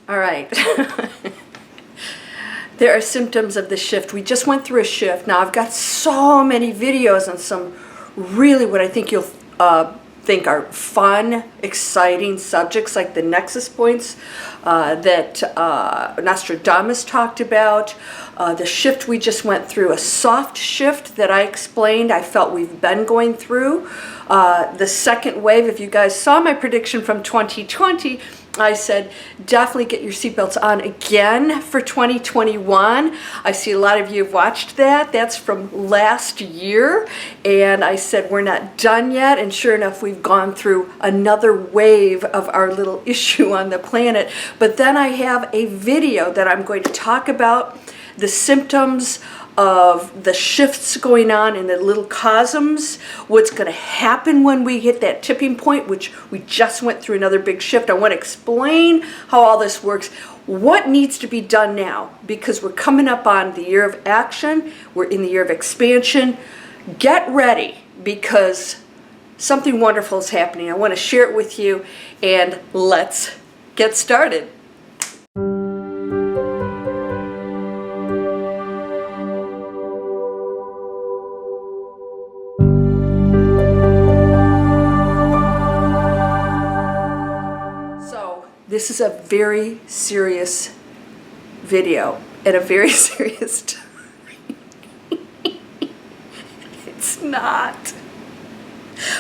All right. There are symptoms of the shift. We just went through a shift. Now I've got so many videos on some really what I think you'll think are fun, exciting subjects like the nexus points that Nostradamus talked about, the shift we just went through, a soft shift that I explained I felt we've been going through. The second wave, if you guys saw my prediction from 2020, I said definitely get your seatbelts on again for 2021. I see a lot of you have watched that. That's from last year. And I said we're not done yet. And sure enough, we've gone through another wave of our little issue on the planet. But then I have a video that I'm going to talk about the symptoms of the shifts going on in the little cosms, what's going to happen when we hit that tipping point, which we just went through another big shift. I want to explain how all this works, what needs to be done now, because we're coming up on the year of action, we're in the year of expansion. Get ready, because something wonderful is happening. I want to share it with you, and let's get started. This is a very serious video at a very serious time. It's not.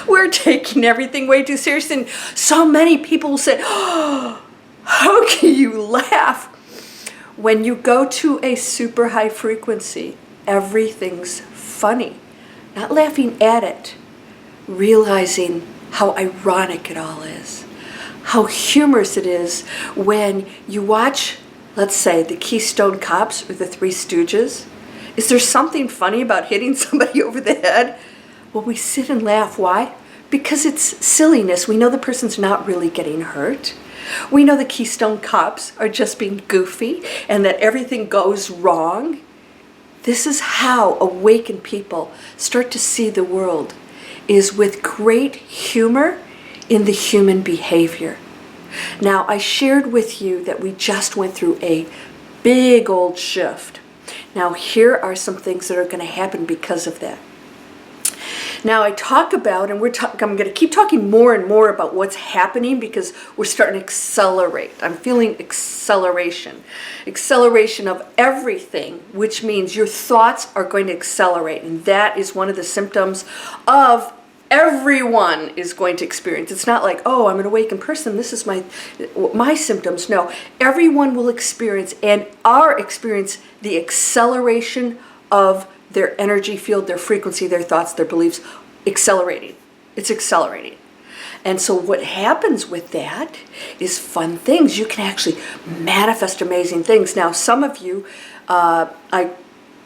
We're taking everything way too seriously. And so many people will say, oh, how can you laugh? When you go to a super high frequency, everything's funny. Not laughing at it, realizing how ironic it all is. How humorous it is when you watch, let's say, the Keystone Cops or the Three Stooges. Is there something funny about hitting somebody over the head? Well, we sit and laugh. Why? Because it's silliness. We know the person's not really getting hurt. We know the Keystone Cops are just being goofy and that everything goes wrong. This is how awakened people start to see the world, is with great humor in the human behavior. Now, I shared with you that we just went through a big old shift. Now, here are some things that are going to happen because of that. Now, I talk about, and I'm going to keep talking more and more about what's happening because we're starting to accelerate. I'm feeling acceleration. Acceleration of everything, which means your thoughts are going to accelerate. And that is one of the symptoms of everyone is going to experience. It's not like, oh, I'm an awakened person, this is my symptoms. No, everyone will experience and are experience the acceleration of their energy field, their frequency, their thoughts, their beliefs, accelerating. It's accelerating. And so what happens with that is fun things. You can actually manifest amazing things. Now, some of you, I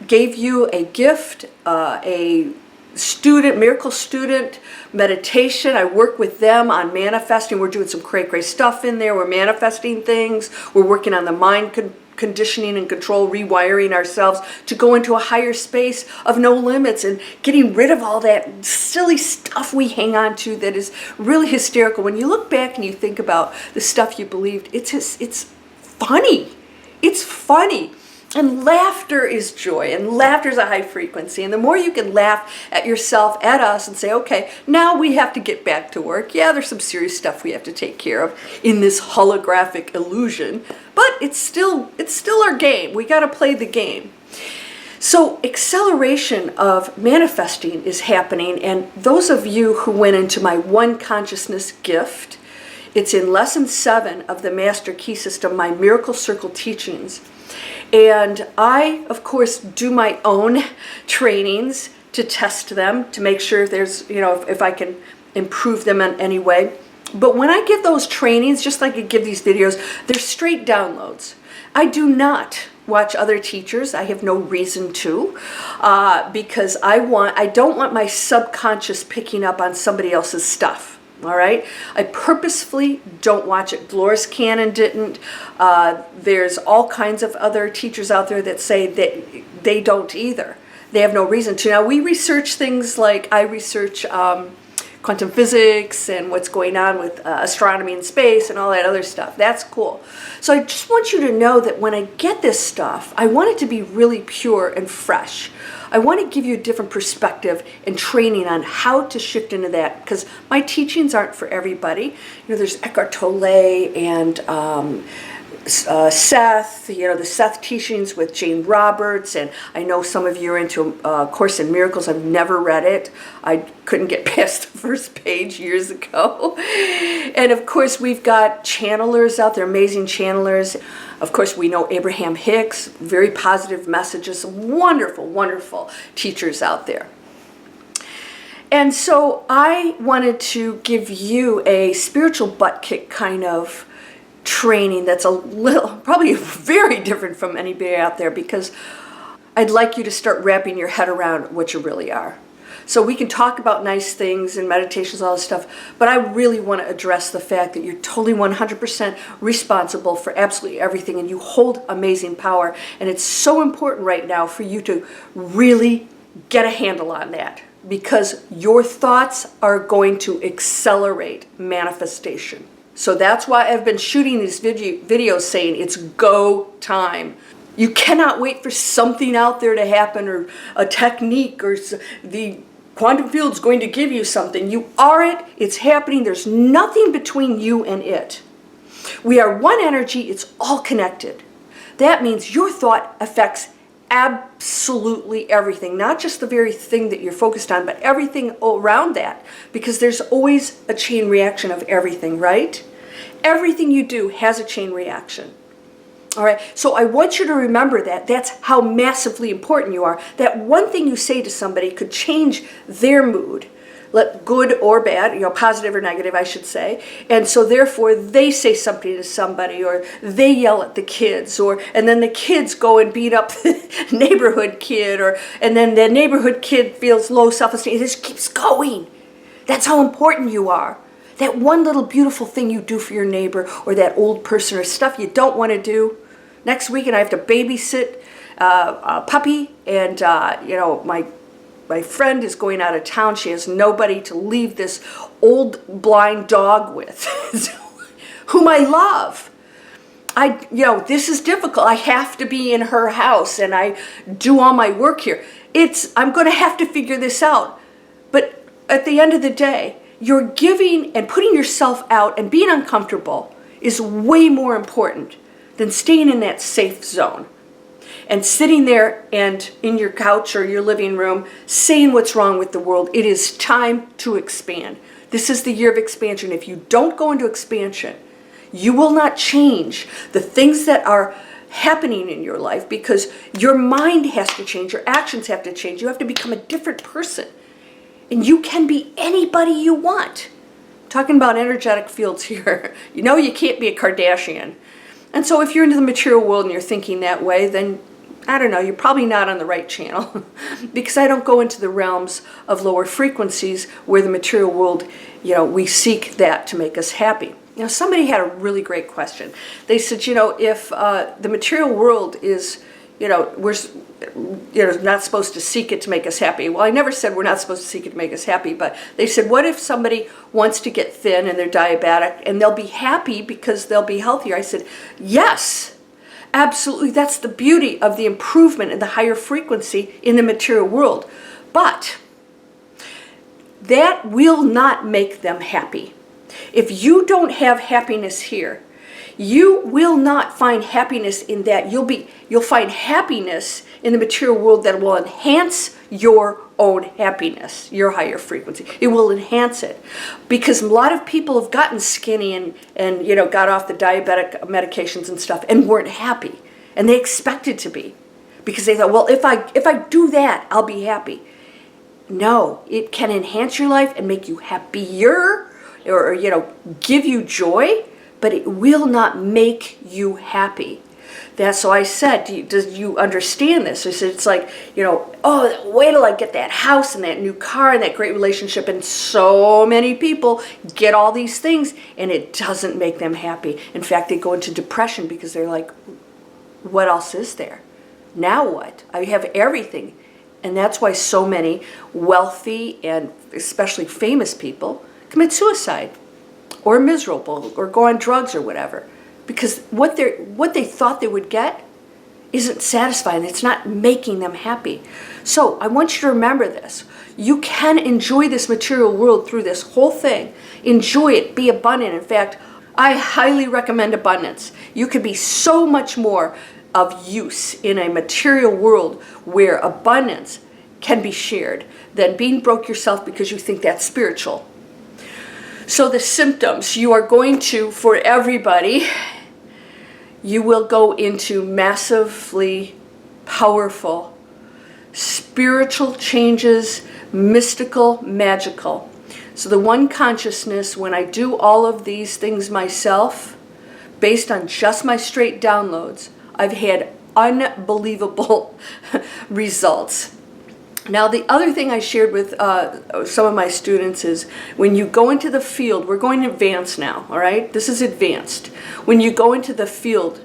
gave you a gift, a miracle student meditation. I work with them on manifesting. We're doing some great stuff in there. We're manifesting things. We're working on the mind conditioning and control, rewiring ourselves to go into a higher space of no limits and getting rid of all that silly stuff we hang on to that is really hysterical. When you look back and you think about the stuff you believed, it's funny. It's funny. And laughter is joy, and laughter is a high frequency. And the more you can laugh at yourself, at us, and say, okay, now we have to get back to work. Yeah, there's some serious stuff we have to take care of in this holographic illusion, but it's still our game. We got to play the game. So acceleration of manifesting is happening, and those of you who went into my One Consciousness gift, it's in Lesson 7 of the Master Key System, my Miracle Circle teachings. And I, of course, do my own trainings to test them, to make sure there's, if I can improve them in any way. But when I give those trainings, just like I give these videos, they're straight downloads. I do not watch other teachers. I have no reason to, because I don't want my subconscious picking up on somebody else's stuff. All right, I purposefully don't watch it. Dolores Cannon didn't. There's all kinds of other teachers out there that say that they don't either. They have no reason to. Now, we research things like I research quantum physics and what's going on with astronomy and space and all that other stuff. That's cool. So I just want you to know that when I get this stuff, I want it to be really pure and fresh. I want to give you a different perspective and training on how to shift into that, because my teachings aren't for everybody. There's Eckhart Tolle and Seth, the Seth teachings with Jane Roberts, and I know some of you are into Course in Miracles. I've never read it. I couldn't get past the first page years ago. And of course, we've got channelers out there, amazing channelers. Of course, we know Abraham Hicks, very positive messages, wonderful, wonderful teachers out there. And so I wanted to give you a spiritual butt kick kind of training that's probably very different from anybody out there, because I'd like you to start wrapping your head around what you really are. So we can talk about nice things and meditations, all this stuff, but I really want to address the fact that you're totally 100% responsible for absolutely everything, and you hold amazing power. And it's so important right now for you to really get a handle on that, because your thoughts are going to accelerate manifestation. So that's why I've been shooting these videos saying it's go time. You cannot wait for something out there to happen, or a technique, or the quantum field's going to give you something. You are it. It's happening. There's nothing between you and it. We are one energy. It's all connected. That means your thought affects absolutely everything, not just the very thing that you're focused on, but everything around that, because there's always a chain reaction of everything, right? Everything you do has a chain reaction. All right, so I want you to remember that. That's how massively important you are. That one thing you say to somebody could change their mood, good or bad, positive or negative, I should say. And so therefore they say something to somebody, or they yell at the kids, and then the kids go and beat up the neighborhood kid, and then the neighborhood kid feels low self-esteem. It just keeps going. That's how important you are. That one little beautiful thing you do for your neighbor, or that old person, or stuff you don't want to do. Next weekend I have to babysit a puppy, and my friend is going out of town. She has nobody to leave this old blind dog with, whom I love. This is difficult. I have to be in her house, and I do all my work here. I'm going to have to figure this out. But at the end of the day, you're giving and putting yourself out and being uncomfortable is way more important than staying in that safe zone and sitting there and in your couch or your living room saying what's wrong with the world. It is time to expand. This is the year of expansion. If you don't go into expansion, you will not change the things that are happening in your life, because your mind has to change, your actions have to change. You have to become a different person. And you can be anybody you want. Talking about energetic fields here. You can't be a Kardashian. And so if you're into the material world and you're thinking that way, then I don't know, you're probably not on the right channel. Because I don't go into the realms of lower frequencies where the material world, we seek that to make us happy. Somebody had a really great question. They said, if the material world is, we're not supposed to seek it to make us happy. Well, I never said we're not supposed to seek it to make us happy, but they said, what if somebody wants to get thin and they're diabetic and they'll be happy because they'll be healthier? I said, yes, absolutely. That's the beauty of the improvement in the higher frequency in the material world. But that will not make them happy. If you don't have happiness here, you will not find happiness in that. You'll find happiness in the material world that will enhance your own happiness, your higher frequency. It will enhance it. Because a lot of people have gotten skinny and got off the diabetic medications and stuff and weren't happy. And they expected to be. Because they thought, well, if I do that, I'll be happy. No, it can enhance your life and make you happier, or give you joy, but it will not make you happy. That's why I said, do you understand this? I said, it's like, wait till I get that house and that new car and that great relationship. And so many people get all these things and it doesn't make them happy. In fact, they go into depression because they're like, what else is there? Now what? I have everything. And that's why so many wealthy and especially famous people commit suicide or are miserable or go on drugs or whatever. Because what they thought they would get isn't satisfying. It's not making them happy. So I want you to remember this. You can enjoy this material world through this whole thing. Enjoy it. Be abundant. In fact, I highly recommend abundance. You could be so much more of use in a material world where abundance can be shared than being broke yourself because you think that's spiritual. So the symptoms, you are going to, for everybody, you will go into massively powerful spiritual changes, mystical, magical. So the one consciousness, when I do all of these things myself, based on just my straight downloads, I've had unbelievable results. Now, the other thing I shared with some of my students is when you go into the field, we're going advanced now, all right? This is advanced. When you go into the field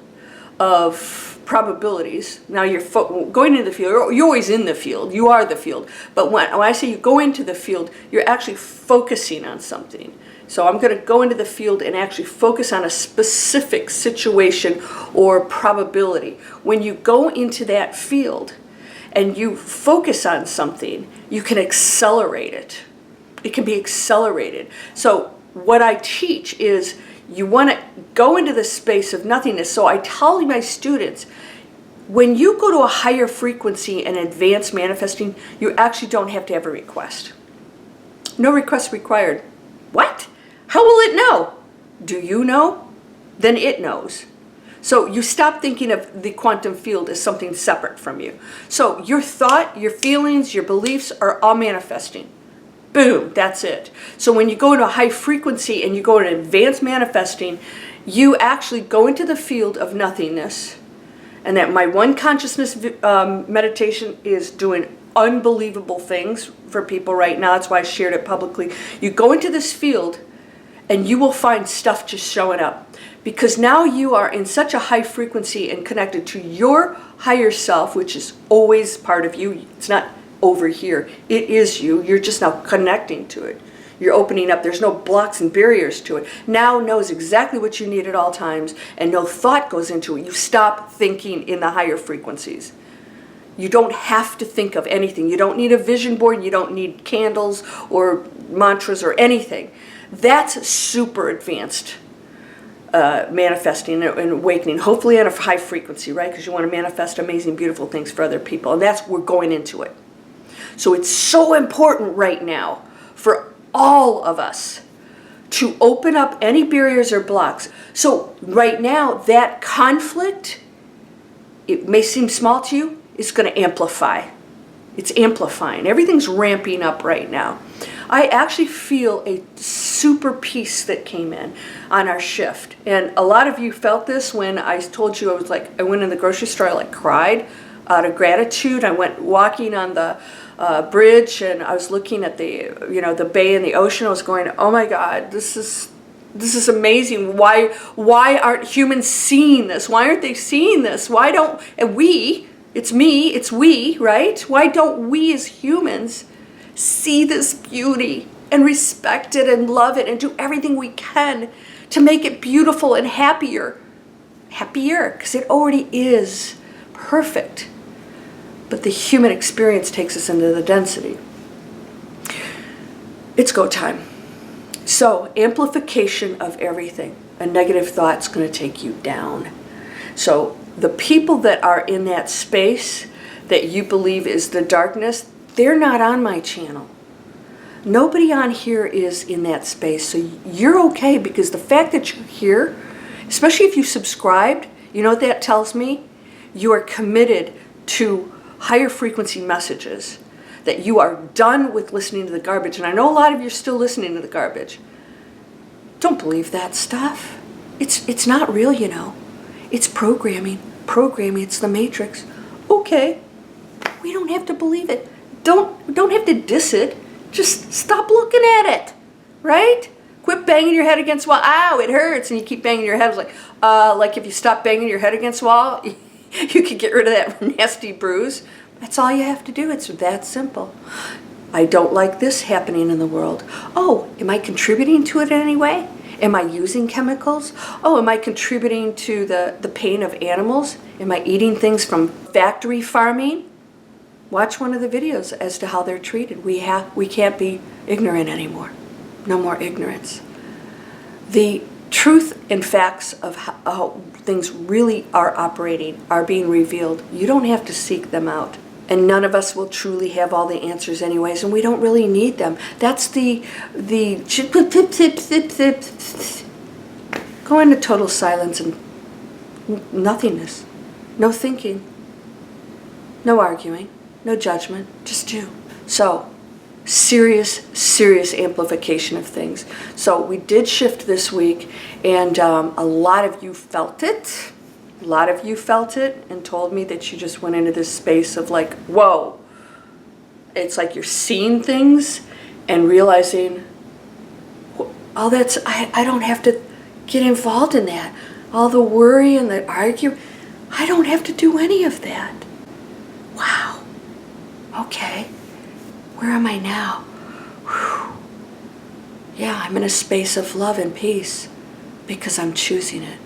of probabilities, now you're going into the field, you're always in the field, you are the field. But when I say you go into the field, you're actually focusing on something. So I'm going to go into the field and actually focus on a specific situation or probability. When you go into that field and you focus on something, you can accelerate it. It can be accelerated. So what I teach is you want to go into the space of nothingness. So I tell my students, when you go to a higher frequency and advanced manifesting, you actually don't have to have a request. No request required. What? How will it know? Do you know? Then it knows. So you stop thinking of the quantum field as something separate from you. So your thought, your feelings, your beliefs are all manifesting. Boom, that's it. So when you go into a high frequency and you go into advanced manifesting, you actually go into the field of nothingness. And that my one consciousness meditation is doing unbelievable things for people right now. That's why I shared it publicly. You go into this field and you will find stuff just showing up. Because now you are in such a high frequency and connected to your higher self, which is always part of you. It's not over here. It is you. You're just now connecting to it. You're opening up. There's no blocks and barriers to it. Now knows exactly what you need at all times, and no thought goes into it. You stop thinking in the higher frequencies. You don't have to think of anything. You don't need a vision board. You don't need candles or mantras or anything. That's super advanced manifesting and awakening, hopefully at a high frequency, right? Because you want to manifest amazing, beautiful things for other people. And that's, we're going into it. So it's so important right now for all of us to open up any barriers or blocks. So right now, that conflict, it may seem small to you, it's going to amplify. It's amplifying. Everything's ramping up right now. I actually feel a super peace that came in on our shift. And a lot of you felt this when I told you I went in the grocery store, I cried out of gratitude. I went walking on the bridge and I was looking at the bay and the ocean. I was going, oh my God, this is amazing. Why aren't humans seeing this? Why aren't they seeing this? Why don't we, it's me, it's we, right? Why don't we as humans see this beauty and respect it and love it and do everything we can to make it beautiful and happier? Happier, because it already is perfect. But the human experience takes us into the density. It's go time. So, amplification of everything. A negative thought's going to take you down. So, the people that are in that space that you believe is the darkness, they're not on my channel. Nobody on here is in that space. So you're okay, because the fact that you're here, especially if you subscribed, you know what that tells me? You are committed to higher frequency messages, that you are done with listening to the garbage. And I know a lot of you are still listening to the garbage. Don't believe that stuff. It's not real, you know. It's programming. It's the matrix. Okay, we don't have to believe it. Don't have to diss it. Just stop looking at it, right? Quit banging your head against the wall. Ow, it hurts, and you keep banging your head. It's like if you stop banging your head against the wall, you could get rid of that nasty bruise. That's all you have to do. It's that simple. I don't like this happening in the world. Oh, am I contributing to it in any way? Am I using chemicals? Oh, am I contributing to the pain of animals? Am I eating things from factory farming? Watch one of the videos as to how they're treated. We can't be ignorant anymore. No more ignorance. The truth and facts of how things really are operating are being revealed. You don't have to seek them out. And none of us will truly have all the answers anyways, and we don't really need them. That's the go into total silence and nothingness. No thinking. No arguing. No judgment. Just do. So, serious amplification of things. So we did shift this week, and a lot of you felt it. A lot of you felt it and told me that you just went into this space of like, whoa. It's like you're seeing things and realizing, oh, I don't have to get involved in that. All the worry and the argue, I don't have to do any of that. Wow. Okay. Where am I now? Whew. Yeah, I'm in a space of love and peace because I'm choosing it.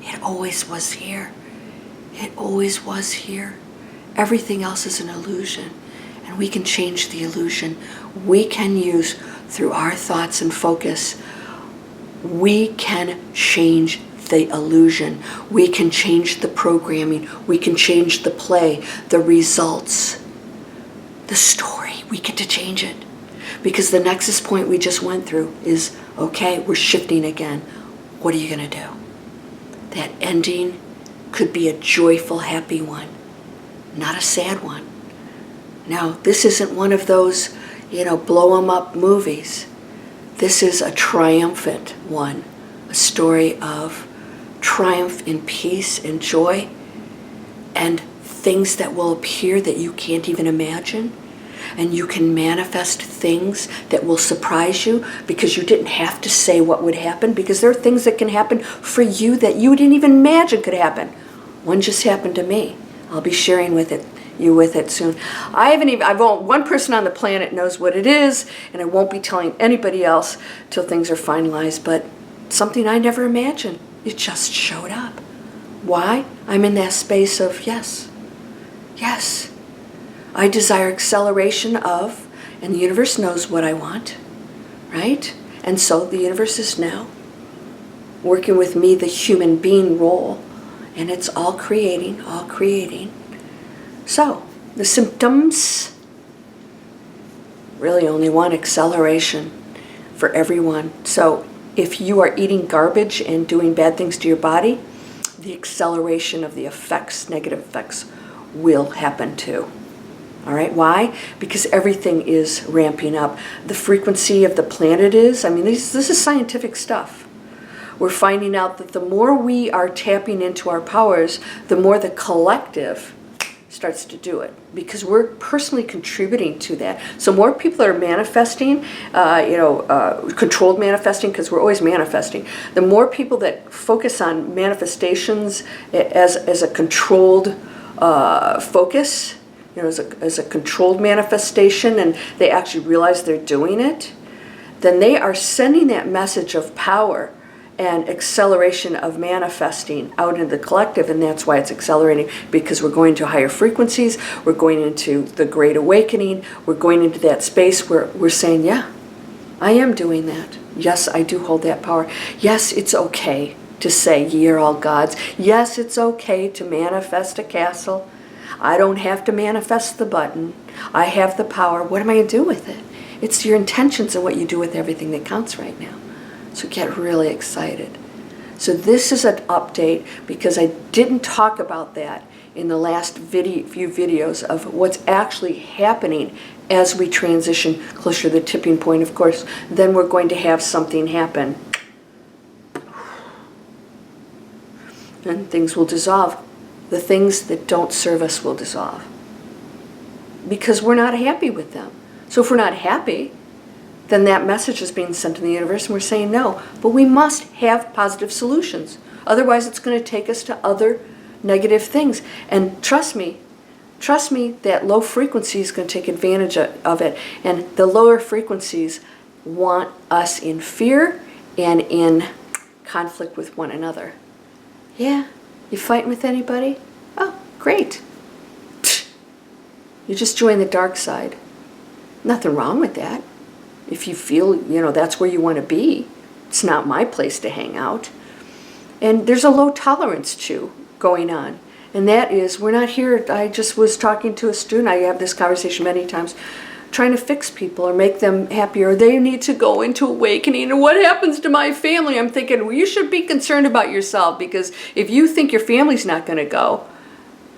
It always was here. It always was here. Everything else is an illusion, and we can change the illusion. We can use, through our thoughts and focus, we can change the illusion. We can change the programming. We can change the play, the results, the story. We get to change it. Because the nexus point we just went through is, okay, we're shifting again. What are you going to do? That ending could be a joyful, happy one, not a sad one. Now, this isn't one of those, blow 'em up movies. This is a triumphant one, a story of triumph in peace and joy and things that will appear that you can't even imagine. And you can manifest things that will surprise you because you didn't have to say what would happen, because there are things that can happen for you that you didn't even imagine could happen. One just happened to me. I'll be sharing you with it soon. One person on the planet knows what it is, and I won't be telling anybody else till things are finalized, but something I never imagined. It just showed up. Why? I'm in that space of yes. Yes. I desire acceleration of, and the universe knows what I want, right? And so the universe is now working with me, the human being role, and it's all creating. So, the symptoms, really only one: acceleration for everyone. So, if you are eating garbage and doing bad things to your body, the acceleration of the effects, negative effects, will happen too. All right, why? Because everything is ramping up. The frequency of the planet is, this is scientific stuff. We're finding out that the more we are tapping into our powers, the more the collective starts to do it, because we're personally contributing to that. So more people are manifesting, controlled manifesting, because we're always manifesting. The more people that focus on manifestations as a controlled focus, as a controlled manifestation, and they actually realize they're doing it, then they are sending that message of power and acceleration of manifesting out into the collective, and that's why it's accelerating, because we're going to higher frequencies, we're going into the Great Awakening, we're going into that space where we're saying, yeah, I am doing that. Yes, I do hold that power. Yes, it's okay to say, ye are all gods. Yes, it's okay to manifest a castle. I don't have to manifest the button. I have the power. What am I going to do with it? It's your intentions and what you do with everything that counts right now. So get really excited. So this is an update because I didn't talk about that in the last few videos of what's actually happening as we transition closer to the tipping point. Of course, then we're going to have something happen. And things will dissolve. The things that don't serve us will dissolve. Because we're not happy with them. So if we're not happy, then that message is being sent to the universe and we're saying no. But we must have positive solutions. Otherwise it's going to take us to other negative things. And trust me, Trust me, that low frequency is going to take advantage of it. And the lower frequencies want us in fear and in conflict with one another. Yeah, you fighting with anybody? Oh, great. You just join the dark side. Nothing wrong with that. If you feel, that's where you want to be. It's not my place to hang out. And there's a low tolerance too going on. And that is, we're not here, I just was talking to a student, I have this conversation many times, trying to fix people or make them happier. They need to go into awakening. And what happens to my family? I'm thinking, well, you should be concerned about yourself, because if you think your family's not going to go,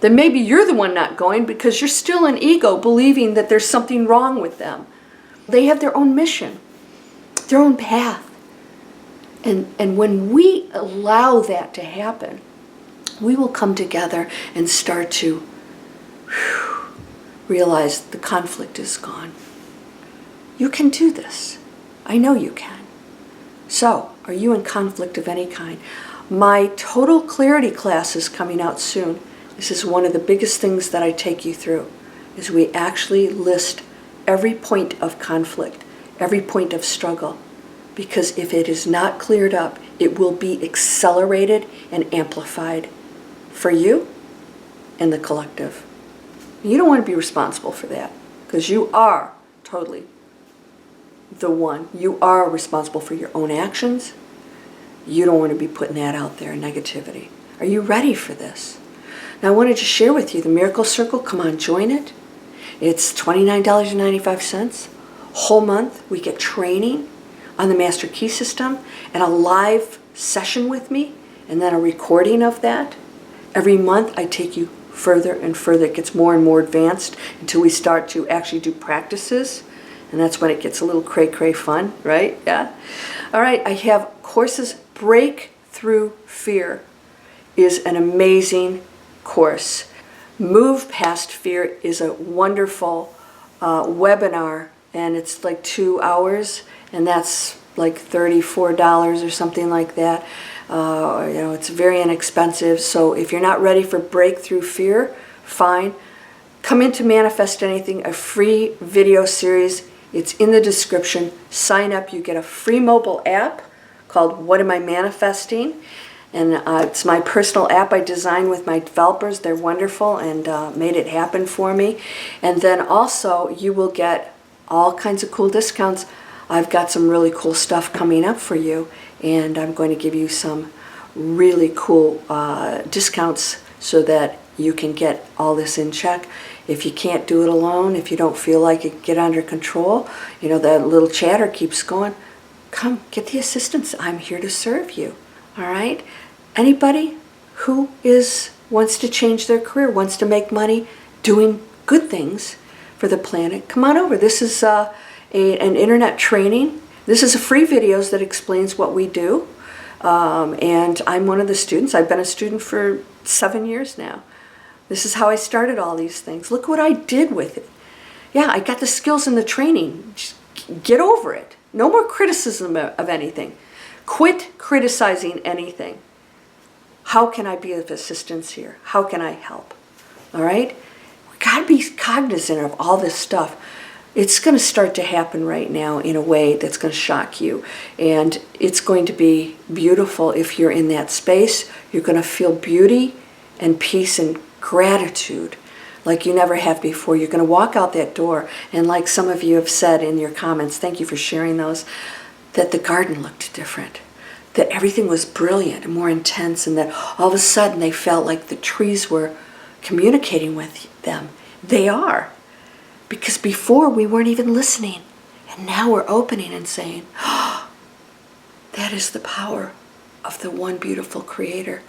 then maybe you're the one not going because you're still in ego believing that there's something wrong with them. They have their own mission, their own path. And when we allow that to happen, we will come together and start to realize the conflict is gone. You can do this. I know you can. So, are you in conflict of any kind? My Total Clarity class is coming out soon. This is one of the biggest things that I take you through, is we actually list every point of conflict, every point of struggle. Because if it is not cleared up, it will be accelerated and amplified for you and the collective. You don't want to be responsible for that, because you are totally the one. You are responsible for your own actions. You don't want to be putting that out there, negativity. Are you ready for this? Now I wanted to share with you the Miracle Circle. Come on, join it. It's $29.95. Whole month. We get training on the Master Key System and a live session with me, and then a recording of that. Every month I take you further and further. It gets more and more advanced until we start to actually do practices, and that's when it gets a little cray-cray fun, right? Yeah. All right, I have courses. Breakthrough Fear is an amazing course. Move Past Fear is a wonderful webinar, and it's like 2 hours, and that's like $34 or something like that. It's very inexpensive. So if you're not ready for Breakthrough Fear, fine. Come into Manifest Anything, a free video series. It's in the description. Sign up. You get a free mobile app called What Am I Manifesting? And it's my personal app I designed with my developers. They're wonderful and made it happen for me. And then also you will get all kinds of cool discounts. I've got some really cool stuff coming up for you, and I'm going to give you some really cool discounts so that you can get all this in check. If you can't do it alone, if you don't feel like it, get under control, that little chatter keeps going, come get the assistance. I'm here to serve you. All right? Anybody who wants to change their career, wants to make money doing good things for the planet, come on over. This is an internet training. This is a free videos that explains what we do. And I'm one of the students. I've been a student for 7 years now. This is how I started all these things. Look what I did with it. Yeah, I got the skills in the training. Just get over it. No more criticism of anything. Quit criticizing anything. How can I be of assistance here? How can I help? All right? We got to be cognizant of all this stuff. It's going to start to happen right now in a way that's going to shock you. And it's going to be beautiful if you're in that space. You're going to feel beauty and peace and gratitude like you never have before. You're going to walk out that door, and like some of you have said in your comments, thank you for sharing those, that the garden looked different, that everything was brilliant and more intense, and that all of a sudden they felt like the trees were communicating with them. They are. Because before we weren't even listening, and now we're opening and saying, oh, that is the power of the one beautiful Creator.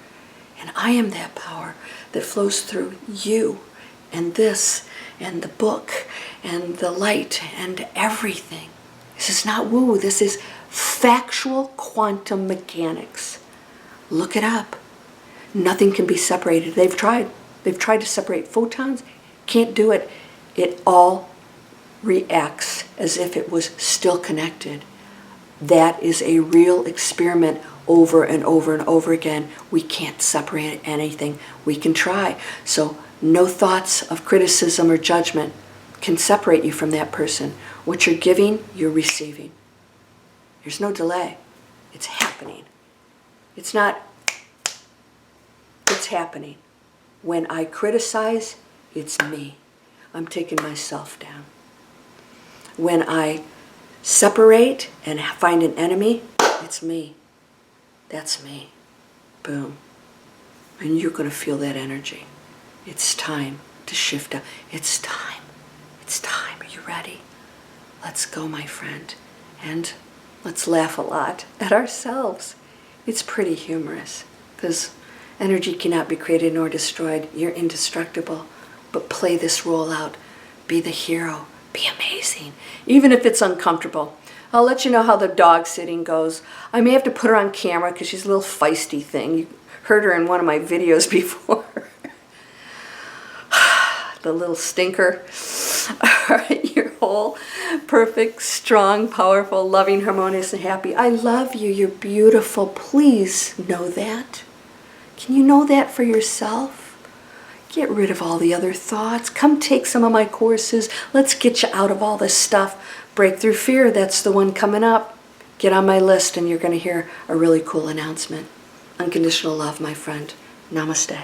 And I am that power that flows through you and this and the book and the light and everything. This is not woo, this is factual quantum mechanics. Look it up. Nothing can be separated. They've tried. They've tried to separate photons. Can't do it. It all reacts as if it was still connected. That is a real experiment over and over and over again. We can't separate anything. We can try. So no thoughts of criticism or judgment can separate you from that person. What you're giving, you're receiving. There's no delay. It's happening. It's not, it's happening. When I criticize, it's me. I'm taking myself down. When I separate and find an enemy, it's me. That's me. Boom. And you're going to feel that energy. It's time to shift up. It's time. It's time. Are you ready? Let's go, my friend. And let's laugh a lot at ourselves. It's pretty humorous because energy cannot be created nor destroyed. You're indestructible. But play this role out. Be the hero. Be amazing. Even if it's uncomfortable. I'll let you know how the dog sitting goes. I may have to put her on camera because she's a little feisty thing. You heard her in one of my videos before. The little stinker. All right, you're whole, perfect, strong, powerful, loving, harmonious, and happy. I love you. You're beautiful. Please know that. Can you know that for yourself? Get rid of all the other thoughts. Come take some of my courses. Let's get you out of all this stuff. Breakthrough Fear, that's the one coming up. Get on my list and you're going to hear a really cool announcement. Unconditional love, my friend. Namaste.